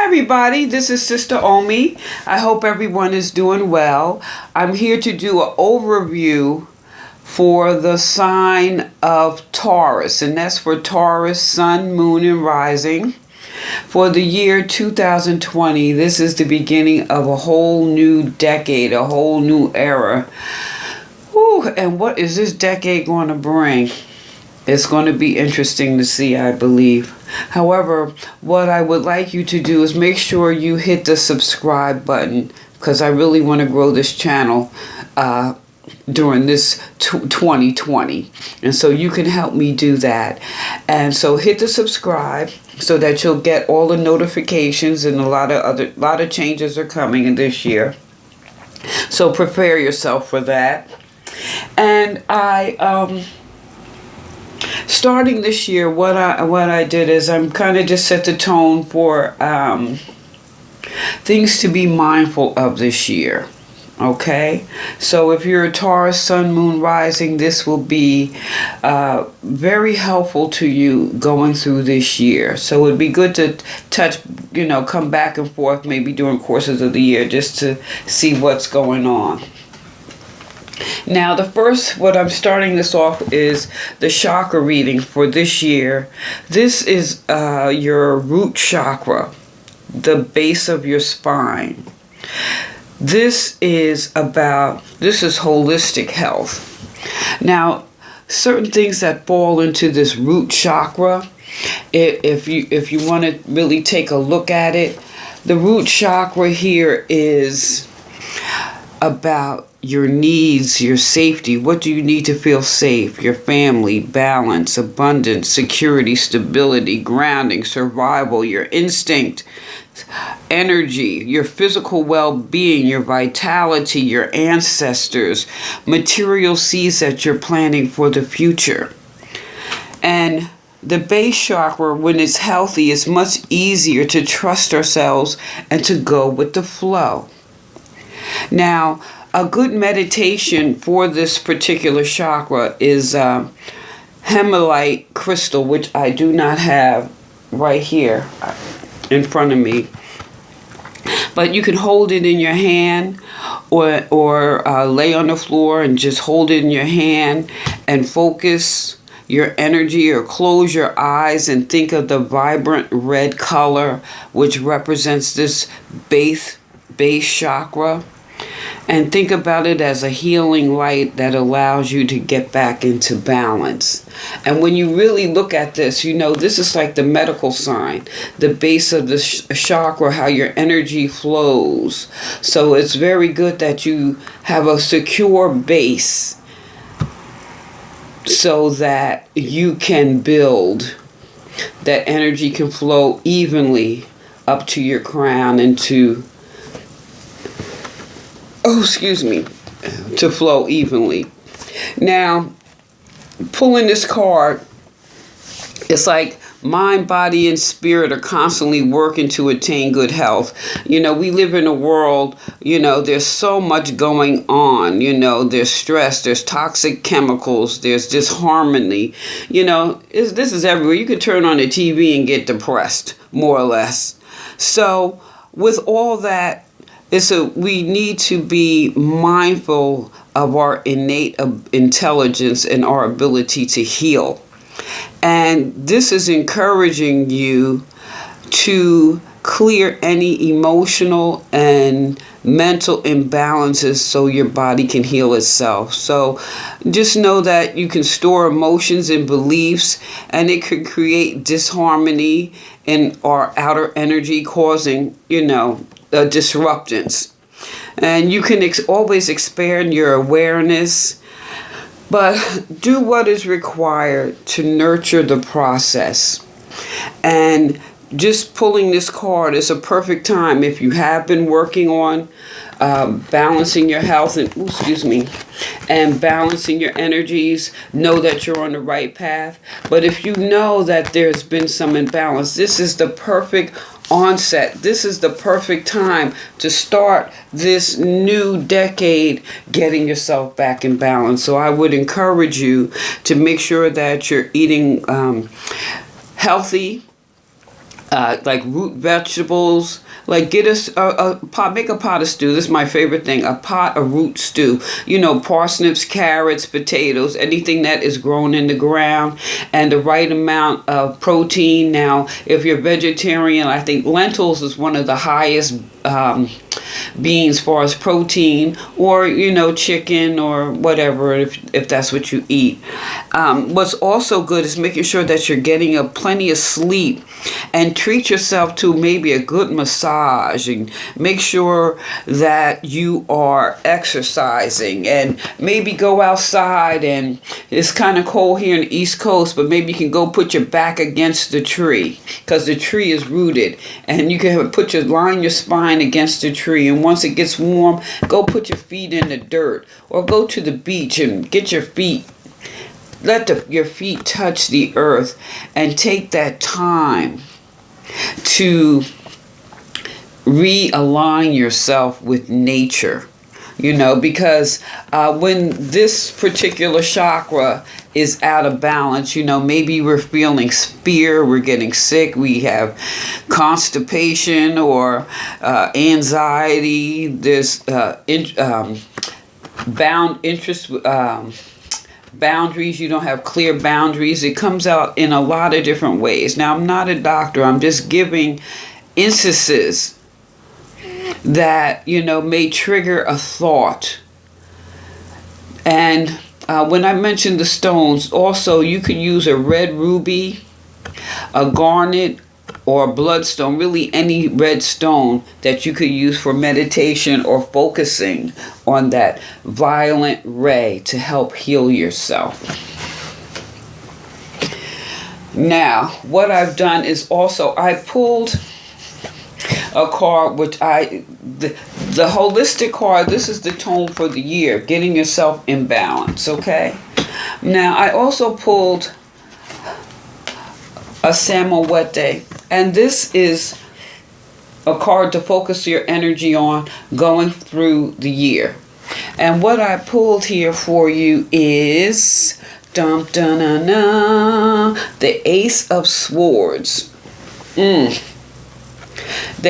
everybody, this is Sister Omi. I hope everyone is doing well. I'm here to do an overview for the sign of Taurus, and that's for Taurus, Sun, Moon, and Rising. For the year 2020, this is the beginning of a whole new decade, a whole new era. Whew, and what is this decade going to bring? It's going to be interesting to see, I believe. However, what I would like you to do is make sure you hit the subscribe button, because I really want to grow this channel during this 2020. And so you can help me do that. And so hit the subscribe so that you'll get all the notifications, and a lot of changes are coming in this year. So prepare yourself for that. And starting this year, what I did is I'm kind of just set the tone for things to be mindful of this year. Okay, so if you're a Taurus, Sun, Moon, Rising, this will be very helpful to you going through this year. So it'd be good to come back and forth maybe during courses of the year just to see what's going on. Now, what I'm starting this off is the chakra reading for this year. This is your root chakra, the base of your spine. This is holistic health. Now, certain things that fall into this root chakra, if you want to really take a look at it, the root chakra here is about your needs, your safety. What do you need to feel safe? Your family, balance, abundance, security, stability, grounding, survival, your instinct, energy, your physical well-being, your vitality, your ancestors, material seeds that you're planting for the future. And the base chakra, when it's healthy, is much easier to trust ourselves and to go with the flow. Now, a good meditation for this particular chakra is Hemalite crystal, which I do not have right here in front of me. But you can hold it in your hand or lay on the floor and just hold it in your hand and focus your energy, or close your eyes and think of the vibrant red color, which represents this base chakra. And think about it as a healing light that allows you to get back into balance. And when you really look at this, this is like the medical sign, the base of the chakra, how your energy flows. So it's very good that you have a secure base so that you can build, that energy can flow evenly up to your crown and to flow evenly. Now, pulling this card, it's like mind, body, and spirit are constantly working to attain good health. We live in a world, there's so much going on. There's stress, there's toxic chemicals, there's disharmony. This is everywhere. You could turn on the TV and get depressed, more or less. So, with all that, we need to be mindful of our innate intelligence and our ability to heal. And this is encouraging you to clear any emotional and mental imbalances so your body can heal itself. So just know that you can store emotions and beliefs, and it could create disharmony in our outer energy, causing, disruptance. And you can always expand your awareness, but do what is required to nurture the process. And just pulling this card is a perfect time if you have been working on balancing your health and balancing your energies. Know that you're on the right path. But if you know that there's been some imbalance, this is the perfect onset. This is the perfect time to start this new decade getting yourself back in balance. So I would encourage you to make sure that you're eating healthy, like root vegetables. Like get us a pot, make a pot of stew. This is my favorite thing, a pot of root stew. You know, parsnips, carrots, potatoes, anything that is grown in the ground, and the right amount of protein. Now, if you're vegetarian, I think lentils is one of the highest beans as far as protein, or you know, chicken or whatever, if that's what you eat. What's also good is making sure that you're getting plenty of sleep, and treat yourself to maybe a good massage, and make sure that you are exercising, and maybe go outside. And it's kind of cold here in the East Coast, but maybe you can go put your back against the tree, because the tree is rooted, and you can line your spine against the tree. And once it gets warm, go put your feet in the dirt, or go to the beach and get your feet, your feet touch the earth, and take that time to realign yourself with nature. You know, because when this particular chakra is out of balance, you know, maybe we're feeling fear, we're getting sick, we have constipation or anxiety, there's boundaries, you don't have clear boundaries. It comes out in a lot of different ways. Now, I'm not a doctor, I'm just giving instances that, you know, may trigger a thought. And when I mentioned the stones, also you could use a red ruby, a garnet, or a bloodstone, really any red stone that you could use for meditation or focusing on that violet ray to help heal yourself. Now, what I've done is also I pulled a card, which the holistic card. This is the tone for the year, getting yourself in balance. Okay. Now I also pulled a Samawete, and this is a card to focus your energy on going through the year. And what I pulled here for you is the Ace of Swords. The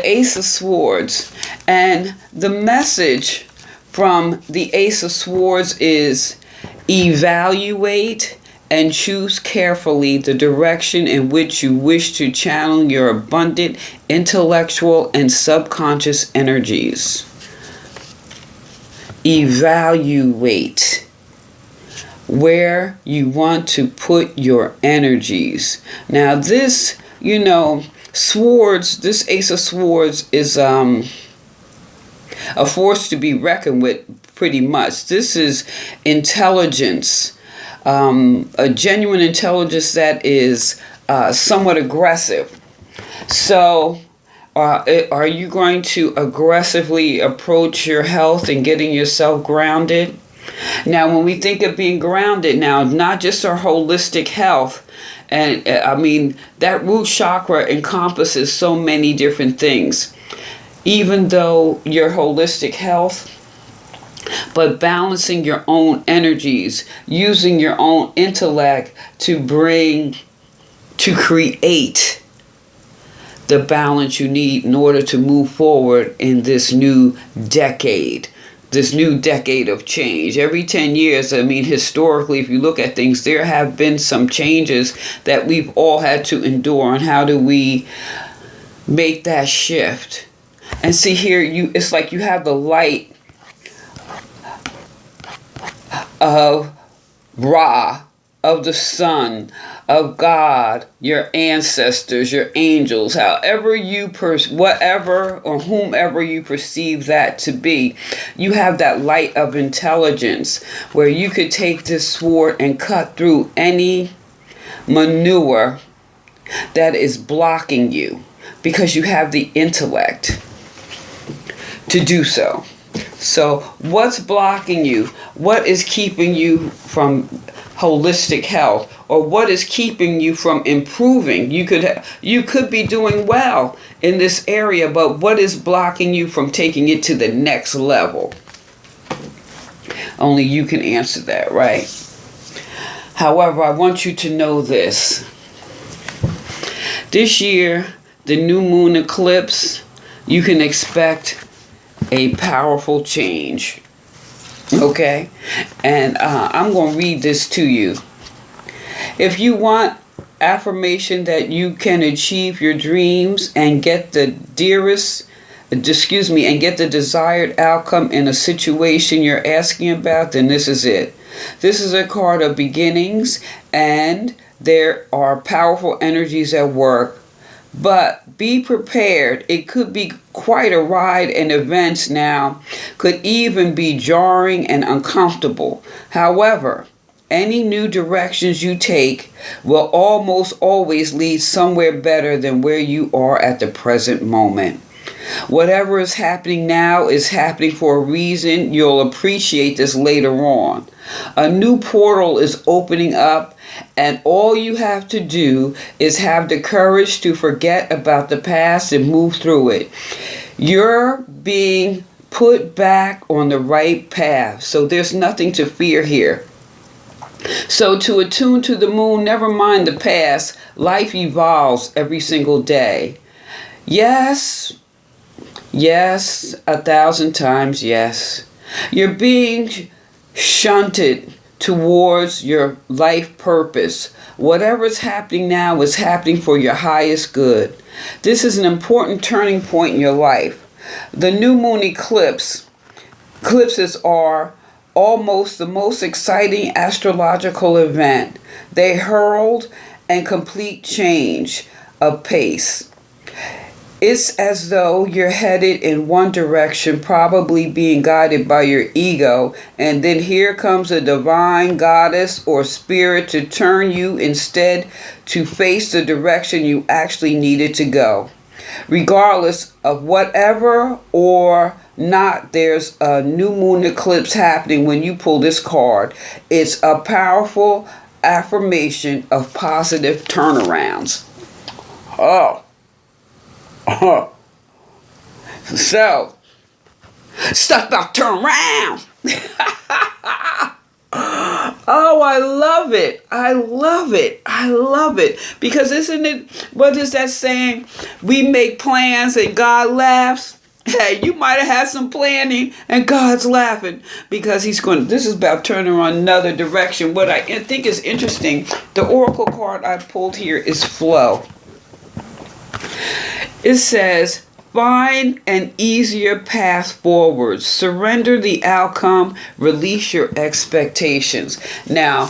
Ace of Swords. And the message from the Ace of Swords is evaluate and choose carefully the direction in which you wish to channel your abundant intellectual and subconscious energies. Evaluate where you want to put your energies. Now this, you know, swords, this Ace of Swords is a force to be reckoned with, pretty much. This is intelligence, a genuine intelligence that is somewhat aggressive. So are you going to aggressively approach your health and getting yourself grounded? Now, when we think of being grounded, now, not just our holistic health, and I mean, that root chakra encompasses so many different things, even though your holistic health, but balancing your own energies, using your own intellect to create the balance you need in order to move forward in this new decade. This new decade of change. Every 10 years, I mean, historically, if you look at things, there have been some changes that we've all had to endure. And how do we make that shift? And see here, it's like you have the light of Ra, of the sun, of God, your ancestors, your angels, however you whatever or whomever you perceive that to be, you have that light of intelligence where you could take this sword and cut through any manure that is blocking you, because you have the intellect to do so. So what's blocking you? What is keeping you from holistic health, or what is keeping you from improving? You could be doing well in this area, but what is blocking you from taking it to the next level? Only you can answer that, right? However, I want you to know this. This year, the new moon eclipse, you can expect a powerful change. Okay? And I'm going to read this to you. If you want affirmation that you can achieve your dreams and get the desired outcome in a situation you're asking about, then this is it. This is a card of beginnings, and there are powerful energies at work. But be prepared. It could be quite a ride, and events now could even be jarring and uncomfortable. However, any new directions you take will almost always lead somewhere better than where you are at the present moment. Whatever is happening now is happening for a reason. You'll appreciate this later on. A new portal is opening up, and all you have to do is have the courage to forget about the past and move through it. You're being put back on the right path, so there's nothing to fear here. So to attune to the moon, never mind the past. Life evolves every single day. Yes, 1,000 times yes. You're being shunted towards your life purpose. Whatever is happening now is happening for your highest good. This is an important turning point in your life. The new moon eclipses are almost the most exciting astrological event. They herald and complete change of pace. It's as though you're headed in one direction, probably being guided by your ego, and then here comes a divine goddess or spirit to turn you instead to face the direction you actually needed to go. Regardless of whatever or not, there's a new moon eclipse happening when you pull this card. It's a powerful affirmation of positive turnarounds. So, stuff about turn around. Oh, I love it. I love it. I love it. Because isn't it, what is that saying? We make plans and God laughs. Hey, you might have had some planning and God's laughing because this is about turning on another direction. What I think is interesting, the oracle card I pulled here is flow. It says, find an easier path forward. Surrender the outcome. Release your expectations. Now,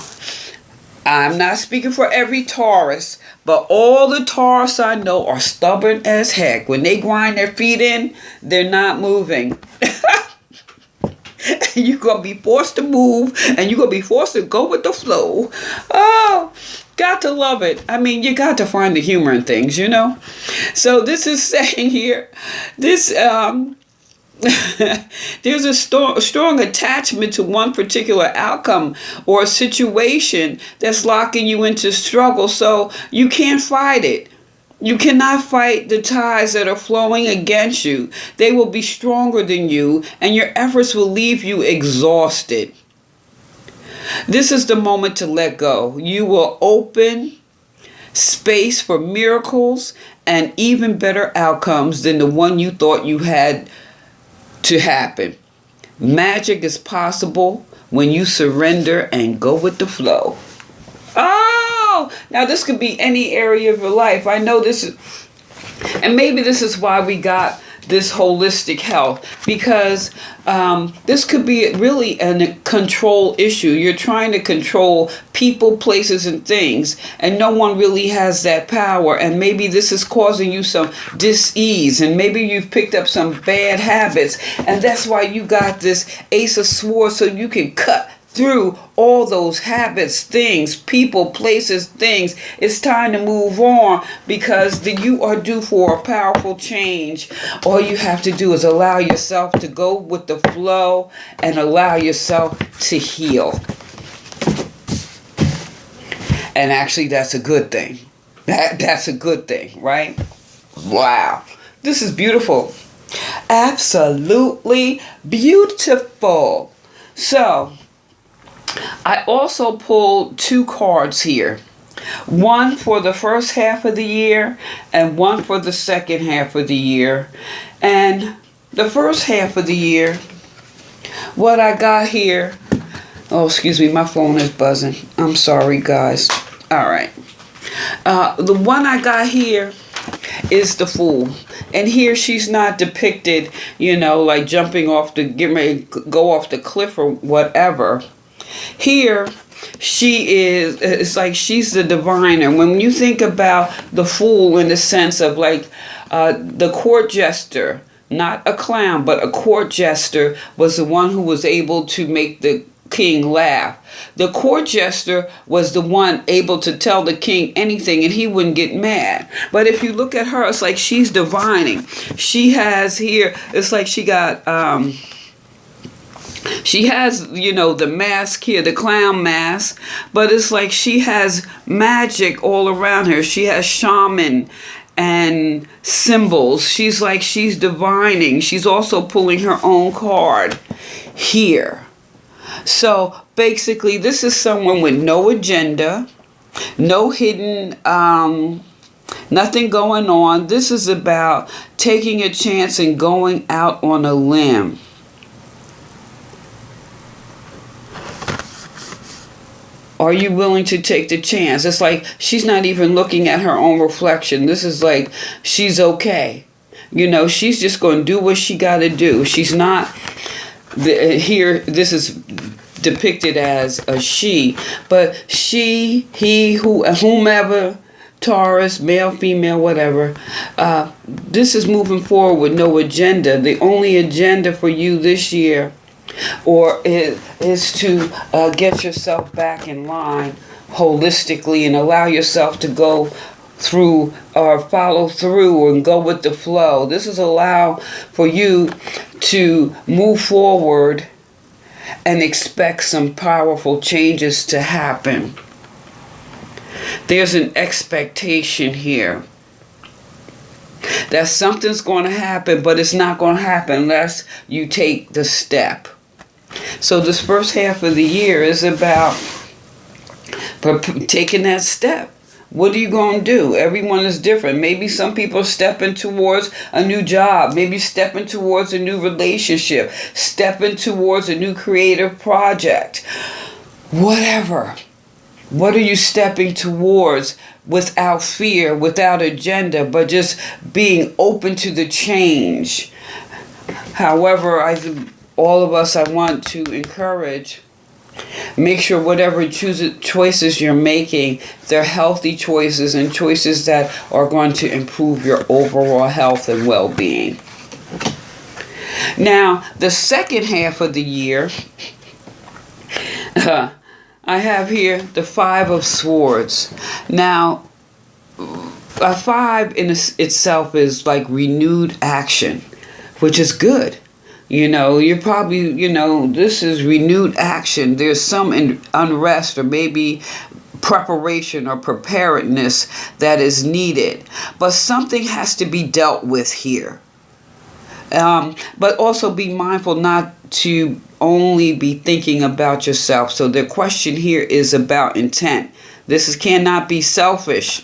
I'm not speaking for every Taurus, but all the Taurus I know are stubborn as heck. When they grind their feet in, they're not moving. You're going to be forced to move, and you're going to be forced to go with the flow. Oh, got to love it. I mean, you got to find the humor in things, you know. So this is saying here, this there's a strong attachment to one particular outcome or situation that's locking you into struggle, so you can't fight it. You cannot fight the tides that are flowing against you. They will be stronger than you, and your efforts will leave you exhausted. This is the moment to let go. You will open space for miracles and even better outcomes than the one you thought you had to happen. Magic is possible when you surrender and go with the flow. Oh, now this could be any area of your life. I know this is, and maybe this is why we got this holistic health, because this could be really a control issue. You're trying to control people, places, and things, and no one really has that power. And maybe this is causing you some dis-ease, and maybe you've picked up some bad habits, and that's why you got this Ace of Swords, so you can cut through all those habits, things, people, places, things. It's time to move on because you are due for a powerful change. All you have to do is allow yourself to go with the flow and allow yourself to heal. And actually, that's a good thing. That's a good thing, right? Wow. This is beautiful. Absolutely beautiful. So, I also pulled two cards here. One for the first half of the year and one for the second half of the year. And the first half of the year, what I got here, oh, excuse me, my phone is buzzing. I'm sorry, guys. All right. The one I got here is the Fool. And here she's not depicted, like jumping off getting ready to go off the cliff or whatever. Here, it's like she's the diviner. When you think about the Fool in the sense of like the court jester, not a clown, but a court jester was the one who was able to make the king laugh. The court jester was the one able to tell the king anything and he wouldn't get mad. But if you look at her, it's like she's divining. She has here, it's like she got, she has, the mask here, the clown mask, but it's like she has magic all around her. She has shaman and symbols. She's divining. She's also pulling her own card here. So basically, this is someone with no agenda, no hidden, nothing going on. This is about taking a chance and going out on a limb. Are you willing to take the chance? It's like she's not even looking at her own reflection. This is like she's okay. She's just going to do what she got to do. She's not here. This is depicted as a she, but she, he, whomever, Taurus, male, female, whatever. This is moving forward with no agenda. The only agenda for you this year is to get yourself back in line holistically and allow yourself to go through or follow through and go with the flow. This is allow for you to move forward and expect some powerful changes to happen. There's an expectation here that something's going to happen, but it's not going to happen unless you take the step. So this first half of the year is about taking that step. What are you going to do? Everyone is different. Maybe some people are stepping towards a new job. Maybe stepping towards a new relationship. Stepping towards a new creative project. Whatever. What are you stepping towards without fear, without agenda, but just being open to the change? However, all of us, I want to encourage, make sure whatever choices you're making, they're healthy choices and choices that are going to improve your overall health and well-being. Now, the second half of the year, I have here the Five of Swords. Now, a five in itself is like renewed action, which is good. You're probably, this is renewed action. There's some unrest or maybe preparation or preparedness that is needed. But something has to be dealt with here. But also be mindful not to only be thinking about yourself. So the question here is about intent. This cannot be selfish.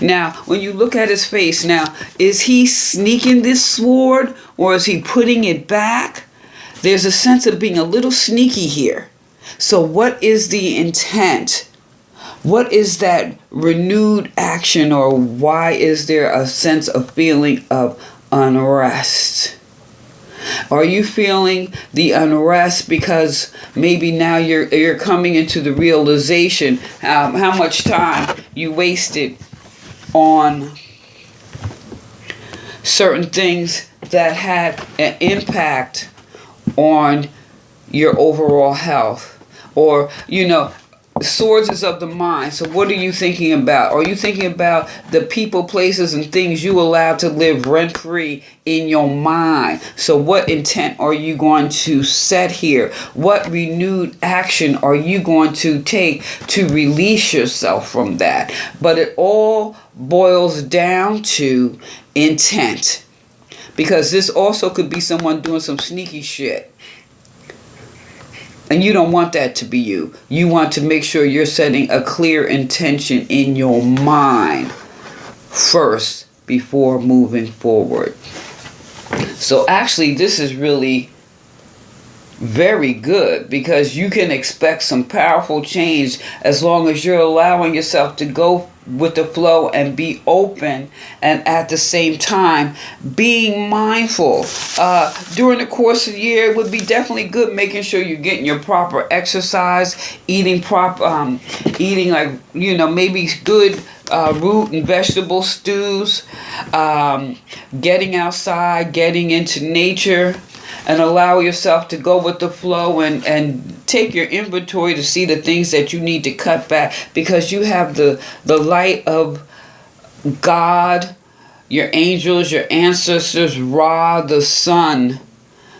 Now, when you look at his face, now, is he sneaking this sword or is he putting it back? There's a sense of being a little sneaky here. So what is the intent? What is that renewed action, or why is there a sense of feeling of unrest? Are you feeling the unrest because maybe now you're coming into the realization how much time you wasted on certain things that had an impact on your overall health? Or, swords is of the mind. So what are you thinking about? Are you thinking about the people, places, and things you allowed to live rent-free in your mind? So what intent are you going to set here? What renewed action are you going to take to release yourself from that? But it all boils down to intent. Because this also could be someone doing some sneaky shit. And you don't want that to be you. You want to make sure you're setting a clear intention in your mind first before moving forward. So actually, this is really very good, because you can expect some powerful change as long as you're allowing yourself to go with the flow and be open, and at the same time being mindful. During the course of the year, it would be definitely good making sure you're getting your proper exercise, eating like, maybe good root and vegetable stews, getting outside, getting into nature, and allow yourself to go with the flow and take your inventory to see the things that you need to cut back, because you have the light of God, your angels, your ancestors, Ra, the sun,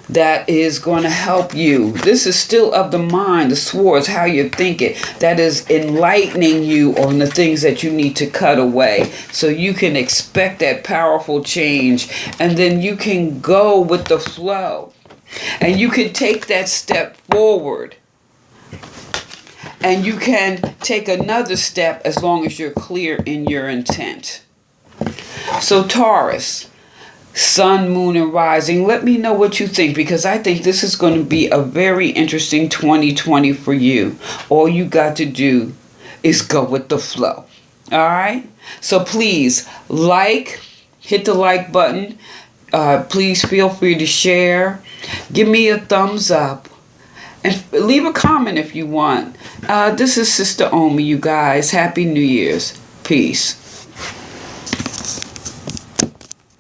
that is going to help you. This is still of the mind, the Swartz, how you think it. That is enlightening you on the things that you need to cut away, so you can expect that powerful change, and then you can go with the flow, and you can take that step forward, and you can take another step as long as you're clear in your intent. So Taurus, sun, moon, and rising, let me know what you think, because I think this is going to be a very interesting 2020 for you. All you got to do is go with the flow. All right? So please hit the like button. Please feel free to share. Give me a thumbs up. And leave a comment if you want. This is Sister Omi, you guys. Happy New Year's. Peace.